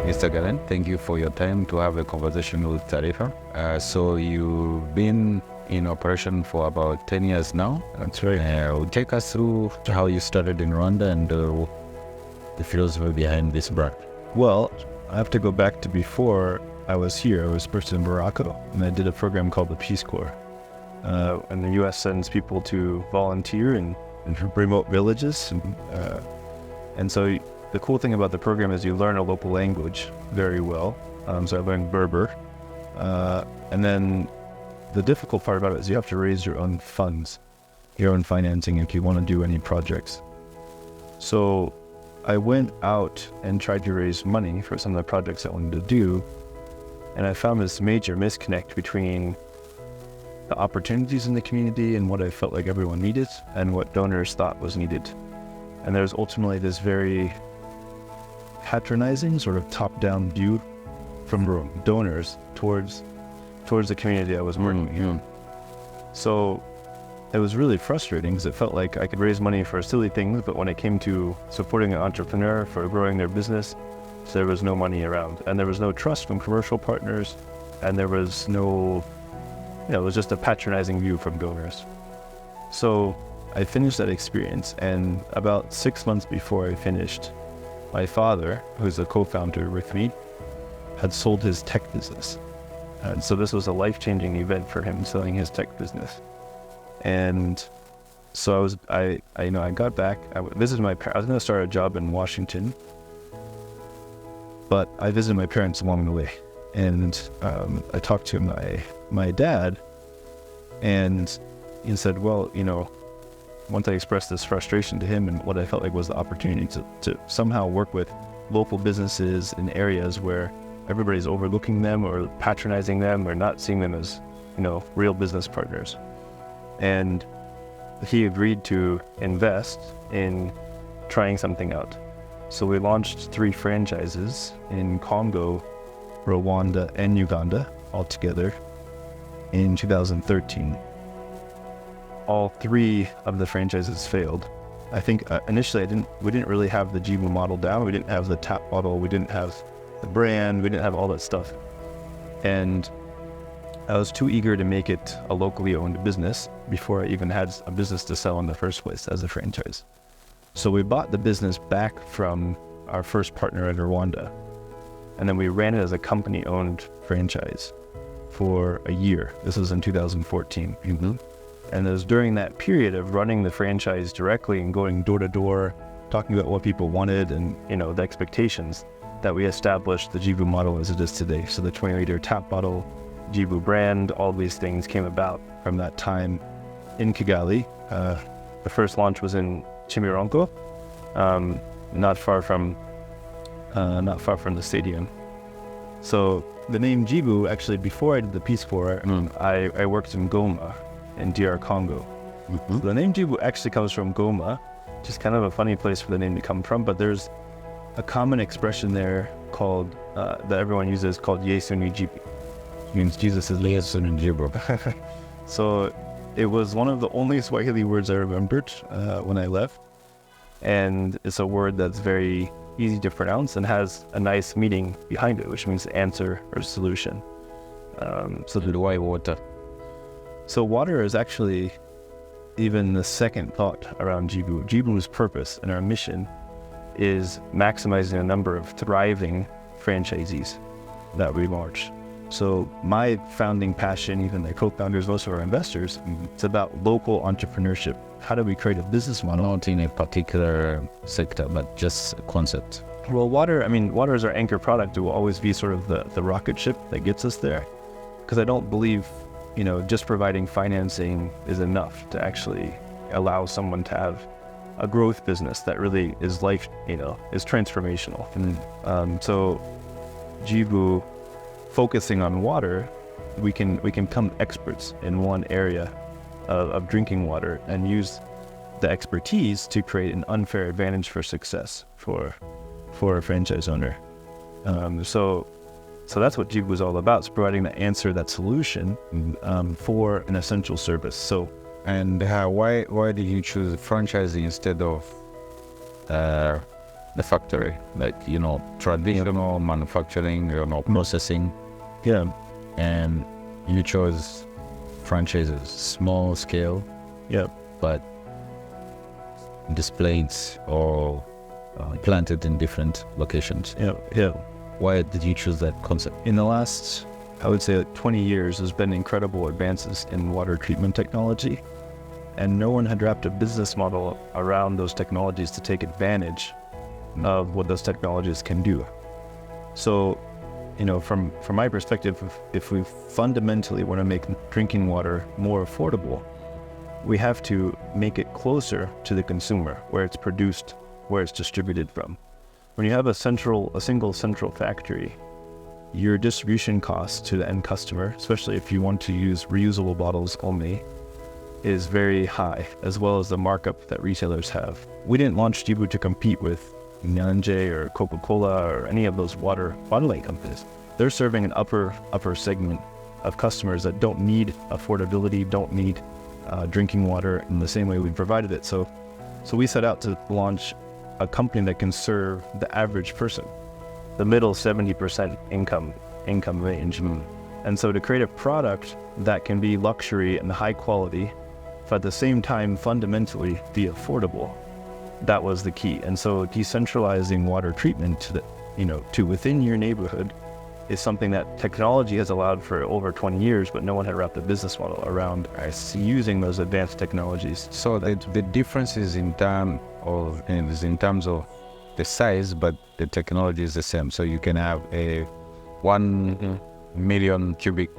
Mr. Galen, thank you for your time to have a conversation with Tarifa. So you've been in operation for about 10 years now. That's right. Take us through how you started in Rwanda and the philosophy behind this brand. Well, I have to go back to before I was here. I was first in Morocco, and I did a program called the Peace Corps. And the U.S. sends people to volunteer in remote villages. And so the cool thing about the program is you learn a local language very well. So I learned Berber. And then the difficult part about it is you have to raise your own funds, your own financing if you want to do any projects. So I went out and tried to raise money for some of the projects I wanted to do. And I found this major misconnect between the opportunities in the community and what I felt like everyone needed and what donors thought was needed. And there's ultimately this very patronizing sort of top-down view from donors towards the community I was working in. So it was really frustrating because it felt like I could raise money for silly things, but when it came to supporting an entrepreneur for growing their business, there was no money around, and there was no trust from commercial partners, and there was no, it was just a patronizing view from donors. So I finished that experience, and about 6 months before I finished, my father, who's a co-founder with me, had sold his tech business. And so this was a life-changing event for him, selling his tech business. And so I got back, I visited my parents. I was going to start a job in Washington, but I visited my parents along the way. And I talked to my dad, and he said, well, once I expressed this frustration to him and what I felt like was the opportunity to somehow work with local businesses in areas where everybody's overlooking them or patronizing them or not seeing them as, real business partners. And he agreed to invest in trying something out. So we launched 3 franchises in Congo, Rwanda, and Uganda altogether in 2013. All 3 of the franchises failed. I think initially we didn't really have the Jibu model down. We didn't have the tap model. We didn't have the brand. We didn't have all that stuff. And I was too eager to make it a locally owned business before I even had a business to sell in the first place as a franchise. So we bought the business back from our first partner in Rwanda, and then we ran it as a company-owned franchise for a year. This was in 2014. And it was during that period of running the franchise directly and going door to door, talking about what people wanted and, the expectations, that we established the Jibu model as it is today. So the 20-liter tap bottle, Jibu brand, all these things came about from that time in Kigali. The first launch was in Chimironko, not far from the stadium. So the name Jibu, actually, before I did the Peace Corps, I worked in Goma in DR Congo. So the name Jibu actually comes from Goma, just kind of a funny place for the name to come from, but there's a common expression there called, that everyone uses, called Yesu ni Jibu. It means Jesus is Yesu ni Jibu. So it was one of the only Swahili words I remembered when I left. And it's a word that's very easy to pronounce and has a nice meaning behind it, which means answer or solution. So why water? So water is actually even the second thought around Jibu. Jibu's purpose and our mission is maximizing the number of thriving franchisees that we launch. So my founding passion, even the co-founders, most of our investors, it's about local entrepreneurship. How do we create a business model? Not in a particular sector, but just a concept. Well, water is our anchor product. It will always be sort of the rocket ship that gets us there. Because I don't believe, just providing financing is enough to actually allow someone to have a growth business that really is life, is transformational. So Jibu, focusing on water, we can become experts in one area of drinking water and use the expertise to create an unfair advantage for success for a franchise owner. So that's what Jibu is all about. It's providing the answer, that solution for an essential service. And why did you choose franchising instead of the factory, like, traditional manufacturing, processing, Yeah. and you chose franchises, small scale, Yeah. but displayed or planted in different locations. Yeah. Yeah. Why did you choose that concept? In the last, I would say, 20 years, there's been incredible advances in water treatment technology, and no one had wrapped a business model around those technologies to take advantage of what those technologies can do. So, from my perspective, if we fundamentally want to make drinking water more affordable, we have to make it closer to the consumer, where it's produced, where it's distributed from. When you have a single central factory, your distribution costs to the end customer, especially if you want to use reusable bottles only, is very high, as well as the markup that retailers have. We didn't launch Jibu to compete with Nyanje or Coca-Cola or any of those water bottling companies. They're serving an upper segment of customers that don't need affordability, don't need drinking water in the same way we provided it. So we set out to launch a company that can serve the average person, the middle 70% income range. And so to create a product that can be luxury and high quality, but at the same time fundamentally be affordable, that was the key. And so decentralizing water treatment to within your neighborhood is something that technology has allowed for over 20 years, but no one had wrapped a business model around using those advanced technologies. So the difference is in terms of the size, but the technology is the same. So you can have a 1 million cubic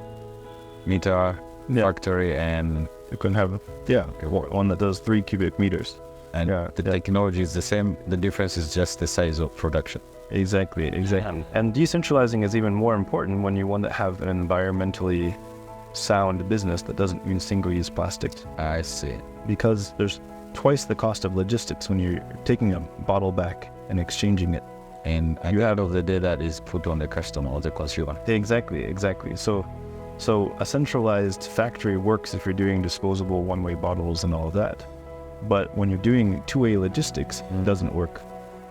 meter factory, and you can have one that does 3 cubic meters. And the technology is the same. The difference is just the size of production. Exactly. And decentralizing is even more important when you want to have an environmentally sound business that doesn't use single-use plastic. I see. Because there's twice the cost of logistics when you're taking a bottle back and exchanging it. And you have of the day that is put on the customer or the consumer. Exactly. So a centralized factory works if you're doing disposable one-way bottles and all of that. But when you're doing two-way logistics, it doesn't work.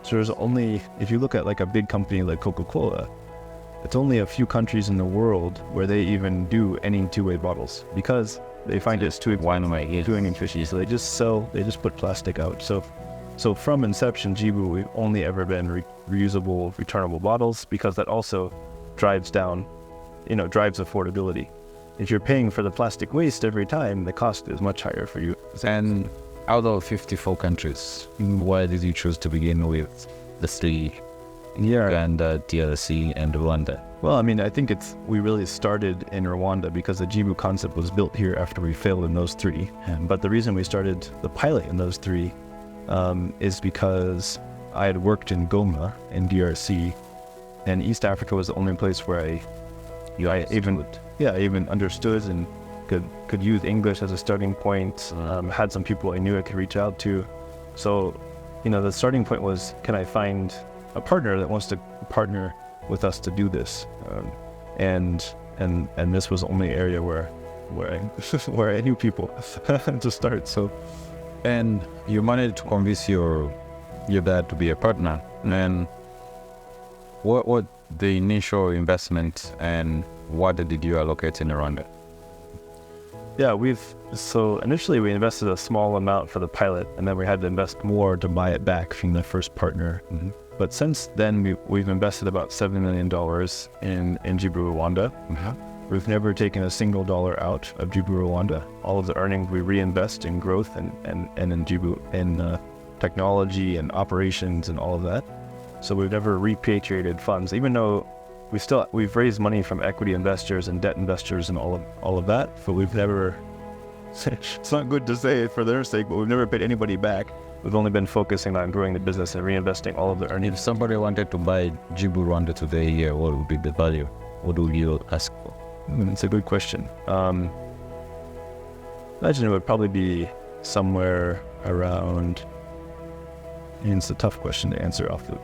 So there's only, if you look at like a big company like Coca-Cola, it's only a few countries in the world where they even do any two-way bottles because they find it's too inefficient. So they just put plastic out. So from inception, Jibu, we've only ever been reusable, returnable bottles because that also drives affordability. If you're paying for the plastic waste every time, the cost is much higher for you. And out of 54 countries, why did you choose to begin with the 3? Uganda, DRC, and Rwanda? Well, I mean, I think we really started in Rwanda because the Jibu concept was built here after we failed in those 3. But the reason we started the pilot in those 3 is because I had worked in Goma in DRC, and East Africa was the only place where I even understood and could use English as a starting point, had some people I knew I could reach out to. So, the starting point was, can I find a partner that wants to partner with us to do this? And this was the only area where I knew people to start. So, and you managed to convince your dad to be a partner. And what the initial investment and what did you allocate in Rwanda? Yeah, so initially we invested a small amount for the pilot, and then we had to invest more to buy it back from the first partner. But since then, we've invested about $7 million in Jibu Rwanda. We've never taken a single dollar out of Jibu Rwanda. All of the earnings we reinvest in growth and in Jibu, in technology and operations and all of that. So we've never repatriated funds, even though we've raised money from equity investors and debt investors and all of that, but we've never, it's not good to say it for their sake, but we've never paid anybody back. We've only been focusing on growing the business and reinvesting all of the earnings. If somebody wanted to buy Jibu Rwanda today, what would be the value? What would you ask for? It's a good question. Imagine it would probably be somewhere around, and it's a tough question to answer off the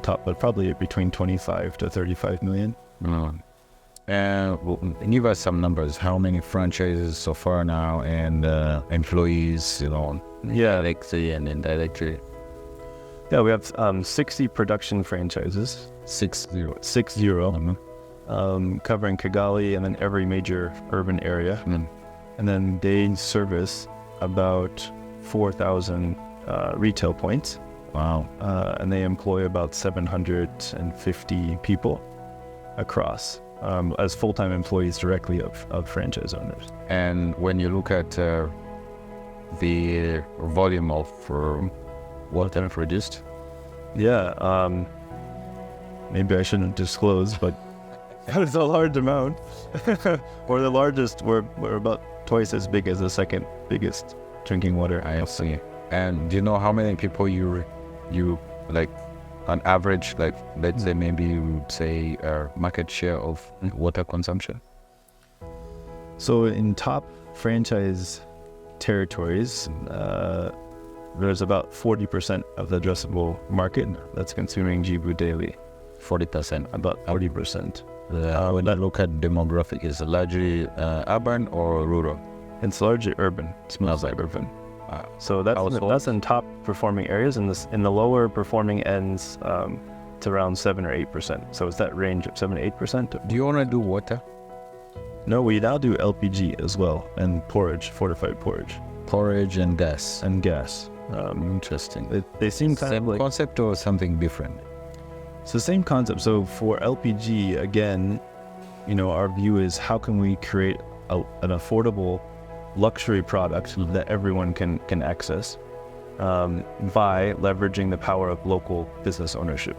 top, but probably between 25 to 35 million. Give us some numbers. How many franchises so far now, and employees, directly and indirectly? Yeah, we have 60 production franchises. 60. 60, covering Kigali and then every major urban area. And then they service about 4,000 retail points. Wow. And they employ about 750 people across as full-time employees directly of franchise owners. And when you look at the volume of water produced, maybe I shouldn't disclose, but that is a large amount. We're the largest. We're about twice as big as the second biggest drinking water. I see. And do you know how many people you like on average, like let's say maybe you would say market share of water consumption? So in top franchise territories, there's about 40% of the addressable market that's consuming Jibu daily. 40%. About 40%. When you look at demographic, is it largely urban or rural? It's largely urban. Smells like urban. So that's in top performing areas. In the lower performing ends, it's around 7 or 8%. So it's that range of 7 to 8%. Do you want to do water? No, we now do LPG as well, and porridge, fortified porridge. Porridge and gas. Interesting. They seem kind same of like concept or something different? It's the same concept. So for LPG, again, our view is how can we create an affordable luxury product that everyone can access by leveraging the power of local business ownership.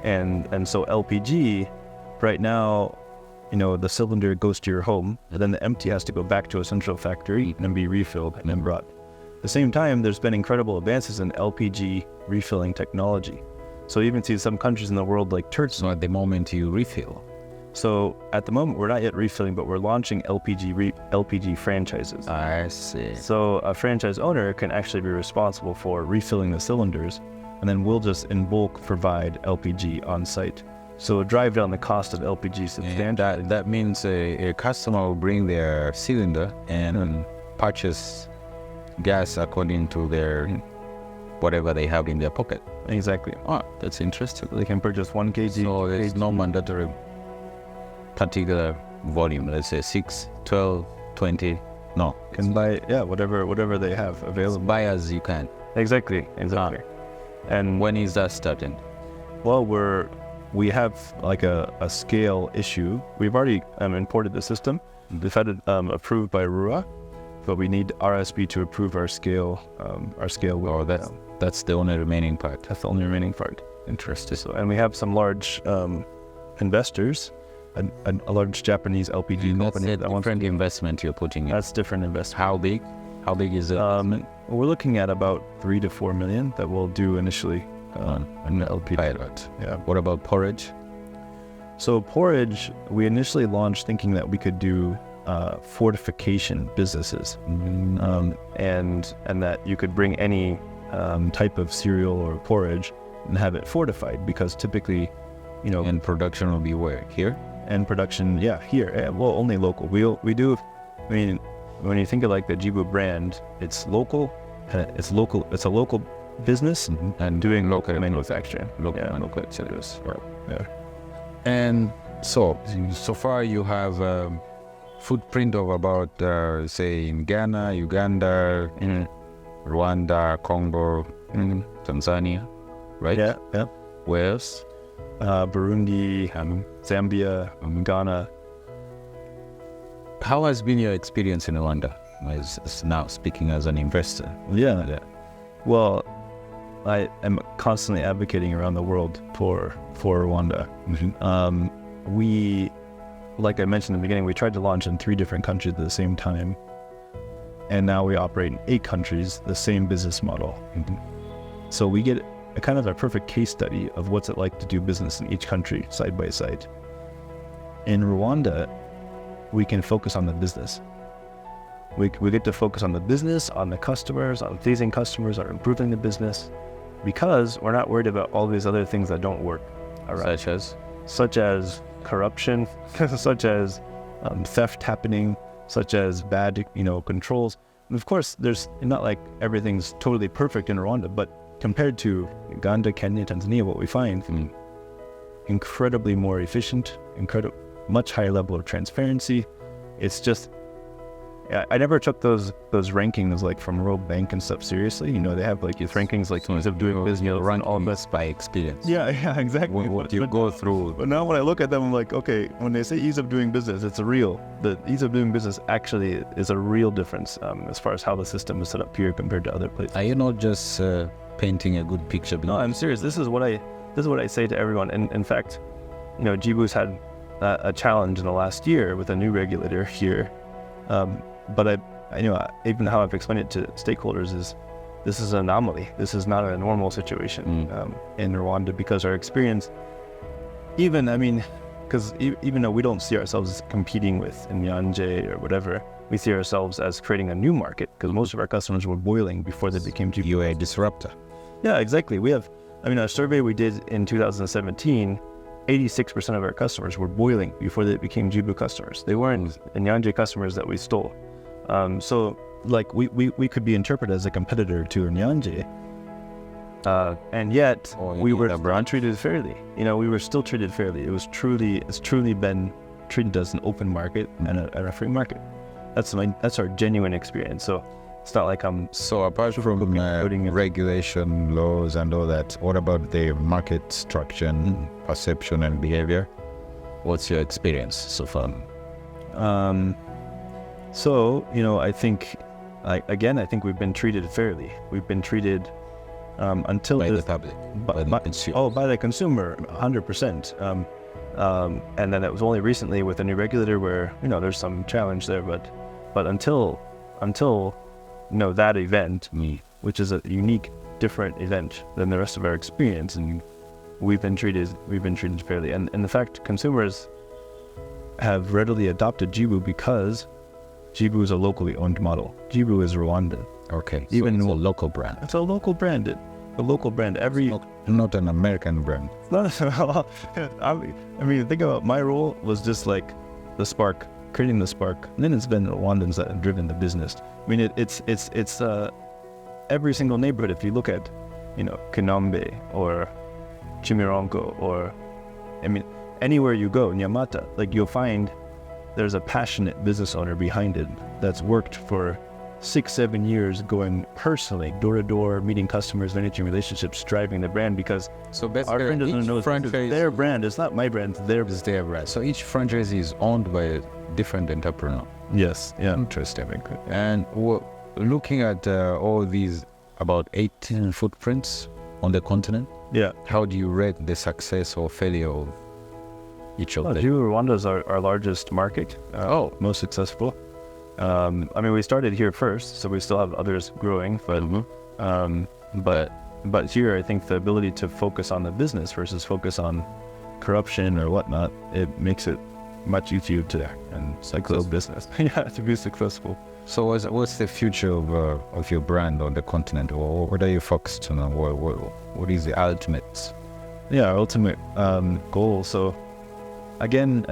And so LPG, right now, the cylinder goes to your home, and then the empty has to go back to a central factory and then be refilled and then brought. At the same time, there's been incredible advances in LPG refilling technology. So you even see some countries in the world like Turkey. So at the moment you refill? So at the moment, we're not yet refilling, but we're launching LPG franchises. I see. So a franchise owner can actually be responsible for refilling the cylinders, and then we'll just in bulk provide LPG on site. So drive down the cost of LPG substantially. That means a customer will bring their cylinder and purchase gas according to their whatever they have in their pocket. Exactly. Oh, that's interesting. They can purchase 1 kg. So there's no mandatory particular volume, let's say 6, 12, 20, no. Can buy, whatever they have available. Buy as you can. Exactly. And when is that starting? Well, we have like a scale issue. We've already imported the system. We've had it approved by Rwanda, but we need RSB to approve our scale. That's the only remaining part. That's the only remaining part. Interesting. So, and we have some large investors, a large Japanese LPG company. That's a different investment you're putting in. That's different investment. How big? How big is it? We're looking at about 3 to 4 million that we'll do initially on an LPG pilot. Yeah. What about porridge? So porridge, we initially launched thinking that we could do fortification businesses, and that you could bring any type of cereal or porridge and have it fortified, because typically, And production will be where? Here? And production, here. Well, only local. We do. I mean, when you think of like the Jibu brand, it's local. It's local. It's a local business and doing local manufacturing. Local manufacturing. Yeah. And so far you have a footprint of about, say, in Ghana, Uganda, Rwanda, Congo, Tanzania, right? Yeah. Where else? Burundi, Zambia, Ghana. How has been your experience in Rwanda? As now speaking as an investor. Yeah. Well, I am constantly advocating around the world for Rwanda. We, like I mentioned in the beginning, we tried to launch in 3 different countries at the same time, and now we operate in 8 countries, the same business model. So we get a kind of a perfect case study of what's it like to do business in each country side by side. In Rwanda, we can focus on the business. We get to focus on the business, on the customers, on pleasing customers, on improving the business, because we're not worried about all these other things that don't work. Such as corruption, such as theft happening, such as bad, controls. And of course, there's not like everything's totally perfect in Rwanda, but compared to Uganda, Kenya, Tanzania, what we find, incredibly more efficient, much higher level of transparency. It's just, I never took those rankings like from World Bank and stuff seriously. You know, they have like these rankings like ease of doing business, run all this by experience. Yeah, exactly. What you go through. But now when I look at them, I'm like, okay, when they say ease of doing business, the ease of doing business actually is a real difference as far as how the system is set up here compared to other places. Are you not just painting a good picture? No, I'm serious. This is what I say to everyone. And in fact, you know, Jibu's had a challenge in the last year with a new regulator here. But I know even how I've explained it to stakeholders is this is an anomaly. This is not a normal situation in Rwanda, because our experience, even though we don't see ourselves as competing with Nyanje or whatever, we see ourselves as creating a new market, because most of our customers were boiling before they became Jibu. You're a disruptor. Yeah, exactly. We have, a survey we did in 2017, 86% of our customers were boiling before they became Jibu customers. They weren't Nyanje customers that we stole. So like we could be interpreted as a competitor to Nyanje, and yet we were not treated fairly. You know, we were still treated fairly. It's truly been treated as an open market and a free market. That's our genuine experience. So it's not like I'm so apart from regulation, laws, and all that. What about the market structure and perception and behavior? What's your experience so far? So, I think, I think we've been treated fairly. We've been treated until by the public, by the consumer. Oh, by the consumer, 100%. And then it was only recently with a new regulator where there's some challenge there, but until that event, which is a unique, different event than the rest of our experience, and we've been treated fairly. And the fact consumers have readily adopted Jibu because Jibu is a locally owned model. Jibu is Rwanda. Okay, even it's a local brand. It's a local brand. Not an American brand. Think about my role was just like the spark, creating the spark. And then it's been Rwandans that have driven the business. It's every single neighborhood. If you look at, Kinombe or Chimirongo or, anywhere you go, Nyamata, like you'll find there's a passionate business owner behind it that's worked for 6-7 years, going personally door to door, meeting customers, managing relationships, driving the brand, because our friend doesn't know it's their brand. It's not my brand, it's their brand. So each franchise is owned by a different entrepreneur. Yes, yeah. Interesting. And looking at all these about 18 footprints on the continent, how do you rate the success or failure of each of them? Rwanda is our largest market, most successful. We started here first, so we still have others growing, but here I think the ability to focus on the business versus focus on corruption or whatnot, it makes it much easier to build business. To be successful. So what's the future of your brand on the continent, or what are you focused on? What is the ultimate? Yeah, our ultimate goal. So again,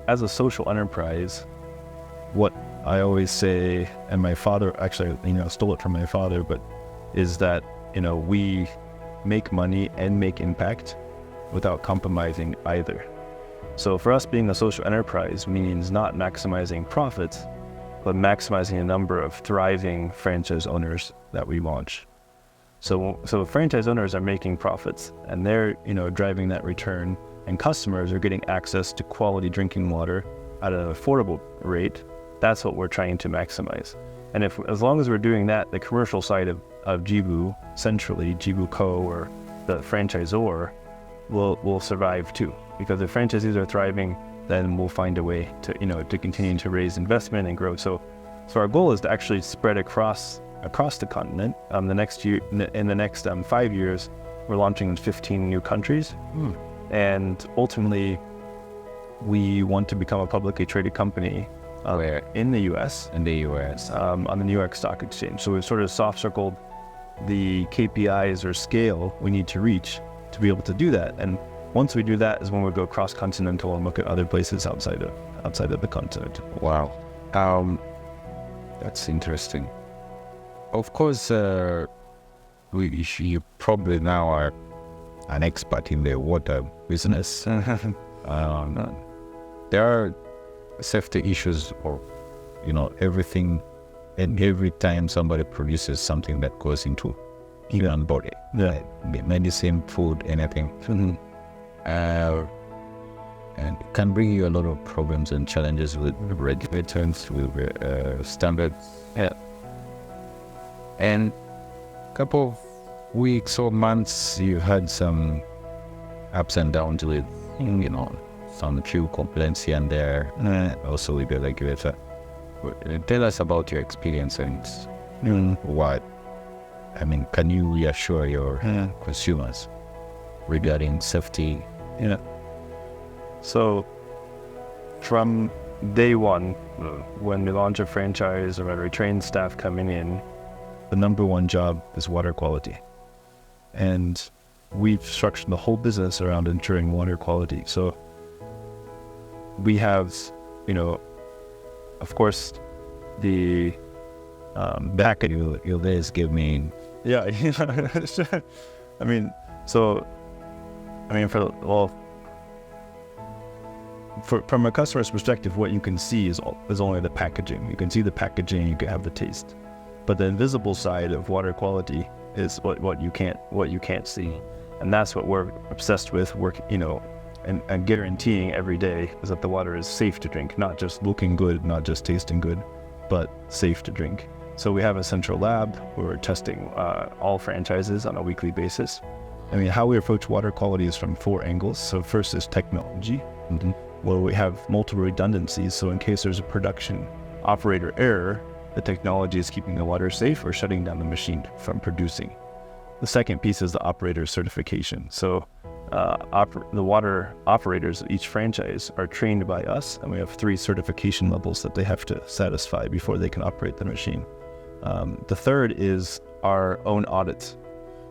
as a social enterprise, what I always say, and my father actually, stole it from my father, but is that, we make money and make impact without compromising either. So for us, being a social enterprise means not maximizing profits, but maximizing the number of thriving franchise owners that we launch. So franchise owners are making profits, and they're, driving that return, and customers are getting access to quality drinking water at an affordable rate. That's what we're trying to maximize. And as long as we're doing that, the commercial side of Jibu, centrally Jibu Co. or the franchisor, will survive too. Because if franchisees are thriving, then we'll find a way to continue to raise investment and grow. So our goal is to actually spread across the continent. In the next 5 years, we're launching in 15 new countries. And ultimately, we want to become a publicly traded company in the U.S. On the New York Stock Exchange. So we've sort of soft circled the KPIs or scale we need to reach to be able to do that. And once we do that is when we go cross-continental and look at other places outside of the continent. Wow, that's interesting. Of course, you probably now are an expert in the water business. There are safety issues, or everything, and every time somebody produces something that goes into human body, medicine, food, anything, and it can bring you a lot of problems and challenges with regulators, with standards. And a couple of weeks or months, you had some ups and downs with, some few complaints here and there, also with the regulator. Tell us about your experience and can you reassure your consumers regarding safety? So from day one, when we launch a franchise or when we train staff coming in, the number one job is water quality. And we've structured the whole business around ensuring water quality. So we have, of course, the back you'll just give me. From a customer's perspective, what you can see is only the packaging. You can see the packaging, you can have the taste. But the invisible side of water quality is what you can't see, and that's what we're obsessed with. And guaranteeing every day is that the water is safe to drink, not just looking good, not just tasting good, but safe to drink. So we have a central lab where we're testing all franchises on a weekly basis. How we approach water quality is from 4 angles. So first is technology, where we have multiple redundancies. So in case there's a production operator error, the technology is keeping the water safe or shutting down the machine from producing. The second piece is the operator certification. So the water operators of each franchise are trained by us, and we have 3 certification levels that they have to satisfy before they can operate the machine. The third is our own audits.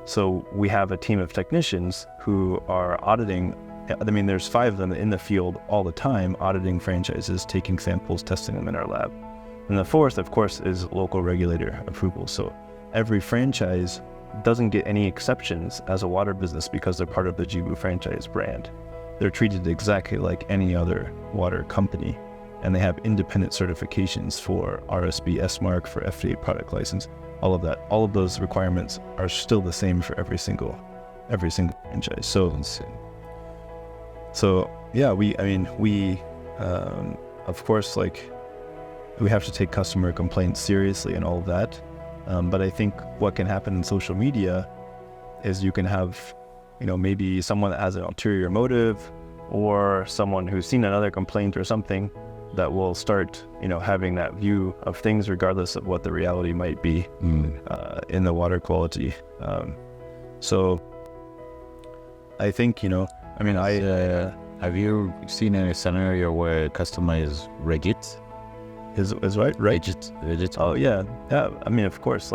So we have a team of technicians who are auditing. There's 5 of them in the field all the time, auditing franchises, taking samples, testing them in our lab. And the fourth, of course, is local regulator approval. So every franchise doesn't get any exceptions as a water business because they're part of the Jibu franchise brand. They're treated exactly like any other water company, and they have independent certifications for RSB S Mark, for FDA product license. All of that, all of those requirements are still the same for every single franchise. So yeah, we of course, we have to take customer complaints seriously and all of that. But I think what can happen in social media is you can have, maybe someone that has an ulterior motive, or someone who's seen another complaint or something that will start, having that view of things regardless of what the reality might be in the water quality. So I think, have you seen any scenario where a customer is rigid? Is right? Rigid. Oh yeah. Of course.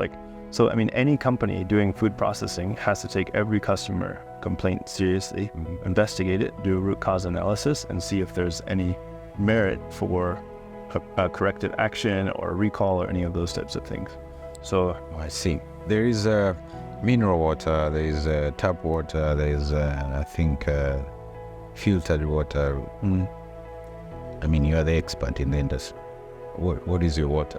Any company doing food processing has to take every customer complaint seriously, investigate it, do a root cause analysis, and see if there's any merit for a corrective action or a recall or any of those types of things. So I see. There is mineral water, there is tap water, there is filtered water. You are the expert in the industry. What is your water?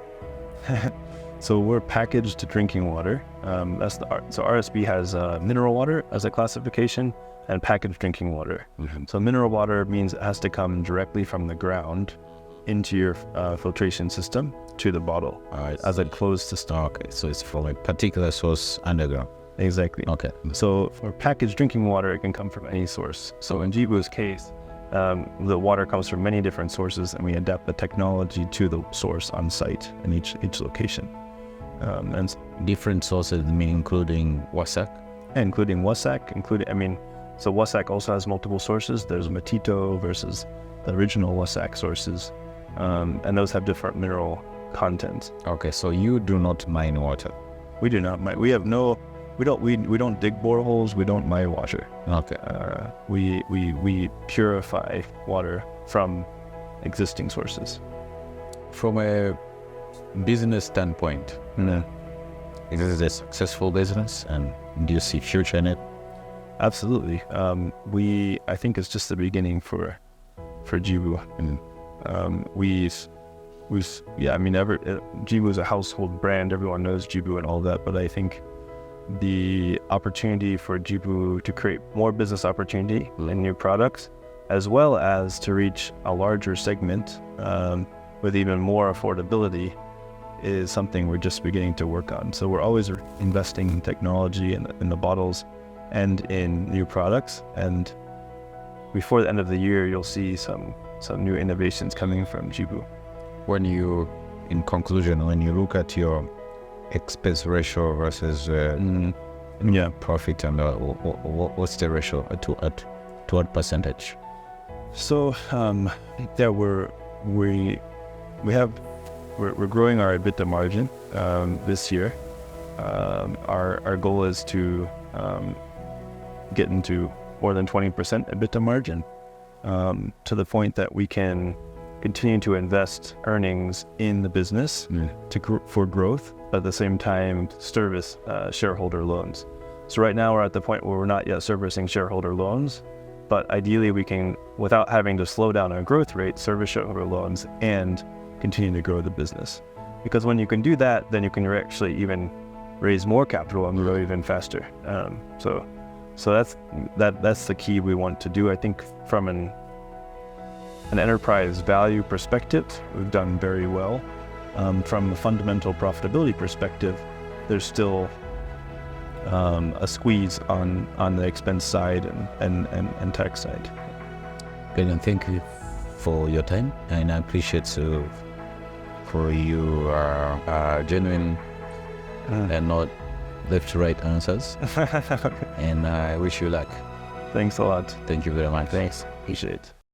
So we're packaged drinking water. So RSB has mineral water as a classification and packaged drinking water. So mineral water means it has to come directly from the ground into your filtration system to the bottle as a closed system. Okay, so it's from a particular source underground. Exactly. Okay. So for packaged drinking water, it can come from any source. So in Jibu's case, the water comes from many different sources, and we adapt the technology to the source on site in each location. And different sources, including WASAC? Including WASAC, so WASAC also has multiple sources. There's Matito versus the original WASAC sources, and those have different mineral content. Okay, so you do not mine water? We do not mine. We don't dig boreholes. We don't mine water. Okay. We purify water from existing sources. From a business standpoint, Is this a successful business, and do you see future in it? Absolutely. I think it's just the beginning for Jibu, and Jibu is a household brand. Everyone knows Jibu and all that, but I think the opportunity for Jibu to create more business opportunity and new products, as well as to reach a larger segment with even more affordability, is something we're just beginning to work on. So we're always investing in technology and in the bottles and in new products. And before the end of the year, you'll see some new innovations coming from Jibu. In conclusion, when you look at your expense ratio versus profit, and what's the ratio to what percentage? So we're growing our EBITDA margin this year. Our goal is to get into more than 20% EBITDA margin, to the point that we can continue to invest earnings in the business for growth, but at the same time service shareholder loans. So right now we're at the point where we're not yet servicing shareholder loans, but ideally we can, without having to slow down our growth rate, service shareholder loans and continue to grow the business. Because when you can do that, then you can actually even raise more capital and grow even faster. So that's the key we want to do. I think from an enterprise value perspective, we've done very well. From a fundamental profitability perspective, there's still a squeeze on the expense side and tax side. Galen, thank you for your time, and I appreciate for your genuine and not left-to-right answers. And I wish you luck. Thanks a lot. Thank you very much. Thanks. Appreciate it.